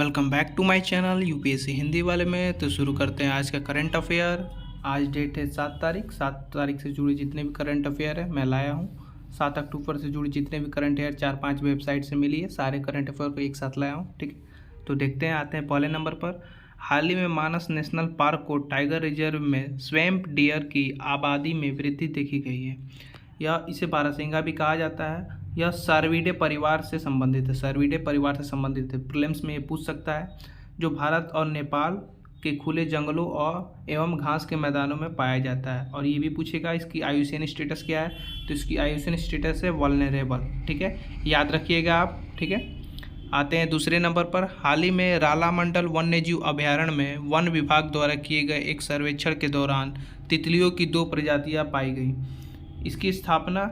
Welcome back to my channel UPSC Hindi वाले में। तो शुरू करते हैं आज का करंट अफेयर। आज डेट है 7 तारीख से जुड़ी जितने भी करंट अफेयर है मैं लाया हूँ। 7 अक्टूबर से जुड़ी जितने भी करंट अफेयर 4-5 वेबसाइट से मिली है, सारे करंट अफेयर को एक साथ लाया हूँ। ठीक है, तो देखते हैं। आते हैं पहले नंबर पर। हाल ही में मानस नेशनल पार्क को टाइगर रिजर्व में स्वैम्प डियर की आबादी में वृद्धि देखी गई है। यह इसे बारहसिंगा भी कहा जाता है। यह सर्विडे परिवार से संबंधित है। सर्विडे परिवार से संबंधित है। प्रीलिम्स में ये पूछ सकता है। जो भारत और नेपाल के खुले जंगलों और एवं घास के मैदानों में पाया जाता है। और ये भी पूछेगा इसकी आयुसीएन स्टेटस क्या है, तो इसकी आयुसीएन स्टेटस है वल्नरेबल। ठीक है, याद रखिएगा आप। ठीक है, आते हैं दूसरे नंबर पर। हाल ही में रालामंडल वन्यजीव अभयारण्य में वन विभाग द्वारा किए गए एक सर्वेक्षण के दौरान तितलियों की 2 प्रजातियां पाई गई। इसकी स्थापना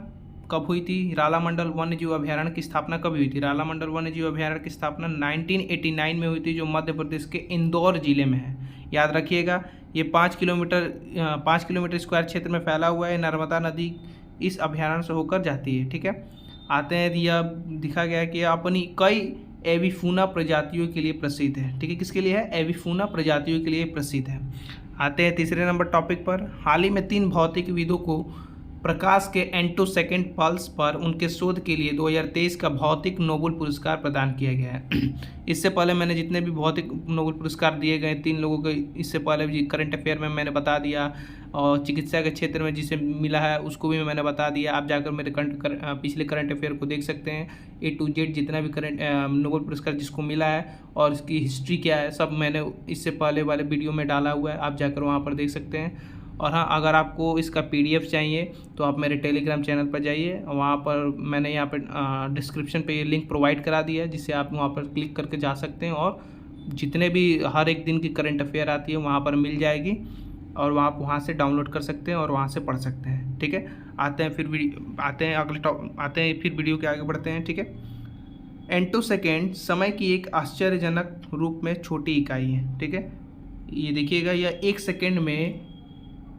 कब हुई थी? रालामंडल वन्यजीव अभयारण्य की स्थापना कब हुई थी? रालामंडल वन्यजीव अभयारण्य की स्थापना 1989 में हुई थी, जो मध्य प्रदेश के इंदौर जिले में है। याद रखिएगा, ये 5 किलोमीटर स्क्वायर क्षेत्र में फैला हुआ है। नर्मदा नदी इस अभयारण्य से होकर जाती है। ठीक है, आते हैं। यह दिखा गया है कि अपनी कई एविफूना प्रजातियों के लिए प्रसिद्ध है। ठीक है, किसके लिए है? एविफूना प्रजातियों के लिए प्रसिद्ध है। आते हैं तीसरे नंबर टॉपिक पर। हाल ही में 3 भौतिकविदों को प्रकाश के एंटोसेकेंड पल्स पर उनके शोध के लिए 2023 का भौतिक नोबेल पुरस्कार प्रदान किया गया है। इससे पहले मैंने जितने भी भौतिक नोबेल पुरस्कार दिए गए 3 लोगों को इससे पहले भी करंट अफेयर में मैंने बता दिया, और चिकित्सा के क्षेत्र में जिसे मिला है उसको भी मैंने बता दिया। आप जाकर मेरे पिछले करंट अफेयर को देख सकते हैं। A to Z जितना भी करंट नोबेल पुरस्कार जिसको मिला है और इसकी हिस्ट्री क्या है, सब मैंने इससे पहले वाले वीडियो में डाला हुआ है। आप जाकर वहाँ पर देख सकते हैं। और हाँ, अगर आपको इसका PDF चाहिए तो आप मेरे टेलीग्राम चैनल पर जाइए। वहाँ पर मैंने यहाँ पर डिस्क्रिप्शन पे ये लिंक प्रोवाइड करा दिया है, जिससे आप वहाँ पर क्लिक करके जा सकते हैं और जितने भी हर एक दिन की करंट अफेयर आती है वहाँ पर मिल जाएगी, और आप वहाँ से डाउनलोड कर सकते हैं और वहाँ से पढ़ सकते हैं। ठीक है, आते हैं फिर वीडियो के आगे बढ़ते हैं। ठीक है, एंटोसेकेंड समय की एक आश्चर्यजनक रूप में छोटी इकाई है। ठीक है, ये देखिएगा, यह 1 सेकेंड में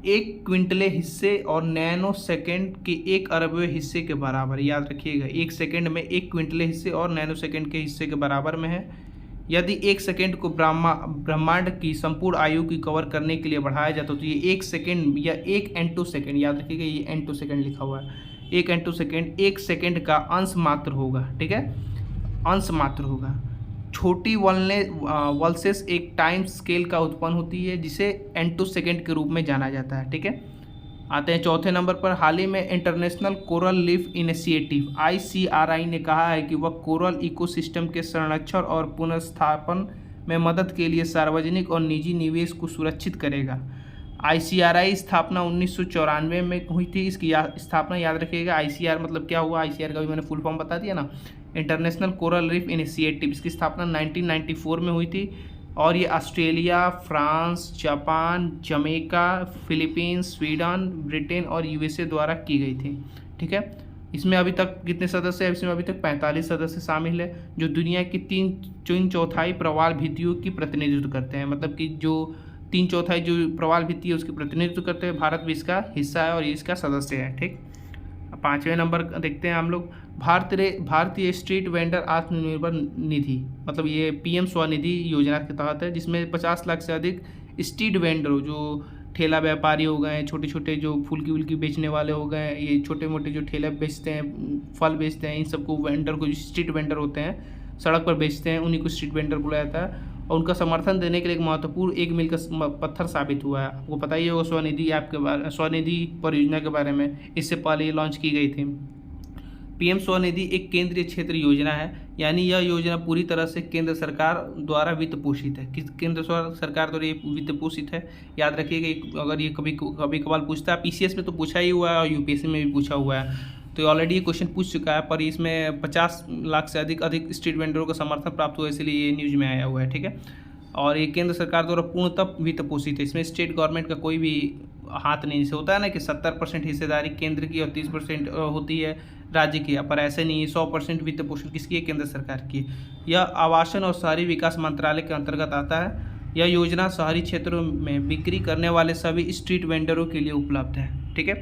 1 क्विंटले हिस्से और नैनो सेकेंड के 1 अरबवें हिस्से के बराबर। याद रखिएगा, 1 सेकेंड में 1 क्विंटले हिस्से और नैनो सेकेंड के हिस्से के बराबर में है। यदि 1 सेकेंड को ब्रह्मांड की संपूर्ण आयु की कवर करने के लिए बढ़ाया जाता तो ये 1 सेकेंड या 1 एंटोसेकेंड, याद रखिएगा ये एंटोसेकेंड लिखा हुआ है, 1 एंटोसेकेंड 1 सेकेंड का अंश मात्र होगा। ठीक है, अंश मात्र होगा। छोटी वल्सेस एक टाइम स्केल का उत्पन्न होती है, जिसे एंटोसेकेंड के रूप में जाना जाता है। ठीक है, आते हैं चौथे नंबर पर। हाल ही में international coral leaf initiative ICRI ने कहा है कि वह कोरल इकोसिस्टम के संरक्षण और पुनर्स्थापन में मदद के लिए सार्वजनिक और निजी निवेश को सुरक्षित करेगा। ICRI स्थापना 1994 में हुई थी। इसकी स्थापना याद रखिएगा। ICR मतलब क्या हुआ? ICR का भी मैंने फुल फॉर्म बता दिया ना, इंटरनेशनल कोरल रीफ इनिशिएटिव। इसकी स्थापना 1994 में हुई थी, और ये Australia, France, Japan, Jamaica, Philippines, Sweden, Britain और USA द्वारा की गई थी। ठीक है, इसमें अभी तक कितने सदस्य हैं? इसमें अभी तक 45 सदस्य शामिल है, जो दुनिया की 3/4 प्रवाल भित्तियों की प्रतिनिधित्व करते हैं। मतलब कि जो 3/4 जो प्रवाल भित्ति है उसकी प्रतिनिधित्व करते हैं। भारत भी इसका हिस्सा है और ये इसका सदस्य है। ठीक, 5वें नंबर देखते हैं हम लोग। भारतीय स्ट्रीट वेंडर आत्मनिर्भर निधि, मतलब ये PM स्वनिधि योजना के तहत है, जिसमें 50 लाख से अधिक स्ट्रीट वेंडर जो ठेला व्यापारी हो गए, छोटे छोटे जो फुल्की वुल्की बेचने वाले हो गए, ये छोटे मोटे जो ठेला बेचते हैं, फल बेचते हैं, इन सबको वेंडर को, जो स्ट्रीट वेंडर होते हैं सड़क पर बेचते हैं, उन्हीं को स्ट्रीट वेंडर बुलाया जाता है। और उनका समर्थन देने के लिए एक महत्वपूर्ण एक मील का पत्थर साबित हुआ है। आपको पता ही होगा स्वनिधि ऐप के बारे, स्वनिधि परियोजना के बारे में, इससे पहले ये लॉन्च की गई थी। PM स्वनिधि एक केंद्रीय क्षेत्र योजना है, यानी यह योजना पूरी तरह से केंद्र सरकार द्वारा वित्त पोषित है। किस केंद्र सरकार द्वारा ये वित्त पोषित है? याद रखिएगा, अगर ये कभी कभार पूछता है, PCS में तो पूछा ही हुआ है और UPSC में भी पूछा हुआ है, तो ऑलरेडी ये क्वेश्चन पूछ चुका है। पर इसमें 50 लाख से अधिक स्ट्रीट वेंडरों का समर्थन प्राप्त हुआ, इसलिए ये न्यूज़ में आया हुआ है। ठीक है, और ये केंद्र सरकार द्वारा पूर्णतः वित्त पोषित है। इसमें स्टेट गवर्नमेंट का कोई भी हाथ नहीं। जैसे होता है ना कि 70% हिस्सेदारी केंद्र की और 30% होती है राज्य की, पर ऐसे नहीं है। 100% वित्त पोषण किसकी है? केंद्र सरकार की। यह आवासन और शहरी विकास मंत्रालय के अंतर्गत आता है। यह योजना शहरी क्षेत्रों में बिक्री करने वाले सभी स्ट्रीट वेंडरों के लिए उपलब्ध है। ठीक है,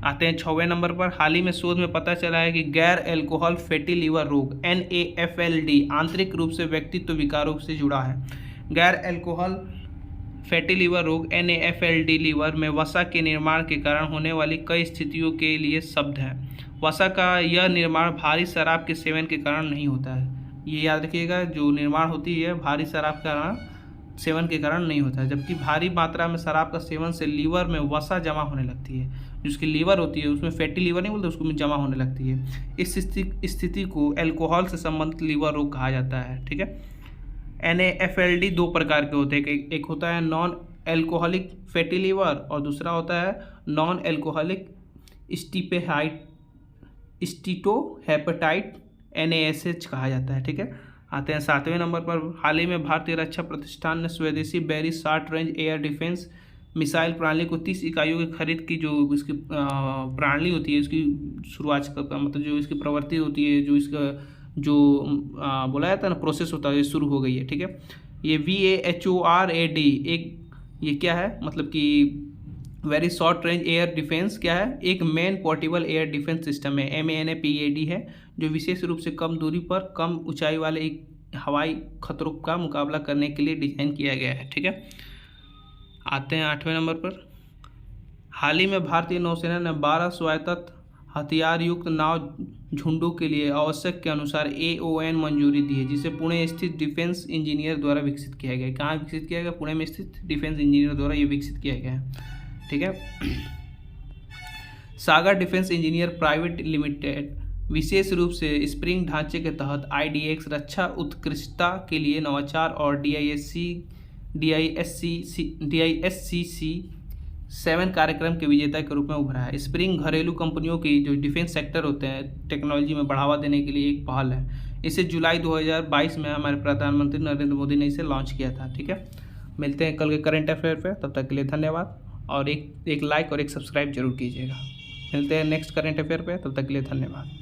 आते हैं 6वें नंबर पर। हाल ही में शोध में पता चला है कि गैर एल्कोहल फैटी लीवर रोग NAFLD आंतरिक रूप से व्यक्तित्व विकारों से जुड़ा है। गैर एल्कोहल फैटी लीवर रोग NAFLD लीवर में वसा के निर्माण के कारण होने वाली कई स्थितियों के लिए शब्द है। वसा का यह निर्माण भारी शराब के सेवन के कारण नहीं होता है। ये याद रखिएगा, जो निर्माण होती है भारी शराब के कारण सेवन के कारण नहीं होता है, जबकि भारी मात्रा में शराब का सेवन से लीवर में वसा जमा होने लगती है। जिसकी लीवर होती है उसमें फैटी लीवर नहीं बोलते, उसको में जमा होने लगती है। इस स्थिति को अल्कोहल से संबंधित लीवर रोग कहा जाता है। ठीक है। NAFLD दो प्रकार के होते हैं, एक होता है नॉन एल्कोहलिक फैटी लीवर और दूसरा होता है नॉन एल्कोहलिक स्टीटोहेपेटाइट NASH कहा जाता है। ठीक है। आते हैं 7वें नंबर पर। हाल ही में भारतीय रक्षा प्रतिष्ठान ने स्वदेशी very short range air defence missile प्रणाली को 30 इकाइयों की खरीद की। जो इसकी प्रणाली होती है, इसकी शुरुआत मतलब जो इसकी प्रवृत्ति होती है, जो इसका जो बोला जाता है ना प्रोसेस होता है, ये शुरू हो गई है। ठीक है। ये VAHORAD ये क्या है, मतलब कि very short range air defence क्या है, एक main portable air defence system है, MANPAD है, जो विशेष रूप से कम दूरी पर कम ऊंचाई वाले एक हवाई खतरों का मुकाबला करने के लिए डिजाइन किया गया है। ठीक है। आते हैं 8वें नंबर पर। हाल ही में भारतीय नौसेना ने 12 स्वायत्त हथियार युक्त नाव झुंडों के लिए आवश्यक के अनुसार AON मंजूरी दी है, जिसे पुणे स्थित डिफेंस इंजीनियर द्वारा विकसित किया गया है। कहाँ विकसित किया गया? पुणे में स्थित डिफेंस इंजीनियर द्वारा ये विकसित किया गया है। ठीक है। सागर डिफेंस इंजीनियर प्राइवेट लिमिटेड विशेष रूप से स्प्रिंग ढांचे के तहत IDX रक्षा उत्कृष्टता के लिए नवाचार और DISCC 7 कार्यक्रम के विजेता के रूप में उभरा है। स्प्रिंग घरेलू कंपनियों की जो डिफेंस सेक्टर होते हैं टेक्नोलॉजी में बढ़ावा देने के लिए एक पहल है। इसे जुलाई 2022 में हमारे प्रधानमंत्री नरेंद्र मोदी ने इसे लॉन्च किया था। ठीक है। मिलते हैं कल के करंट अफेयर पे, तब तक के लिए धन्यवाद और एक लाइक और एक सब्सक्राइब जरूर कीजिएगा। मिलते हैं नेक्स्ट करंट अफेयर पे, तब तक के लिए धन्यवाद।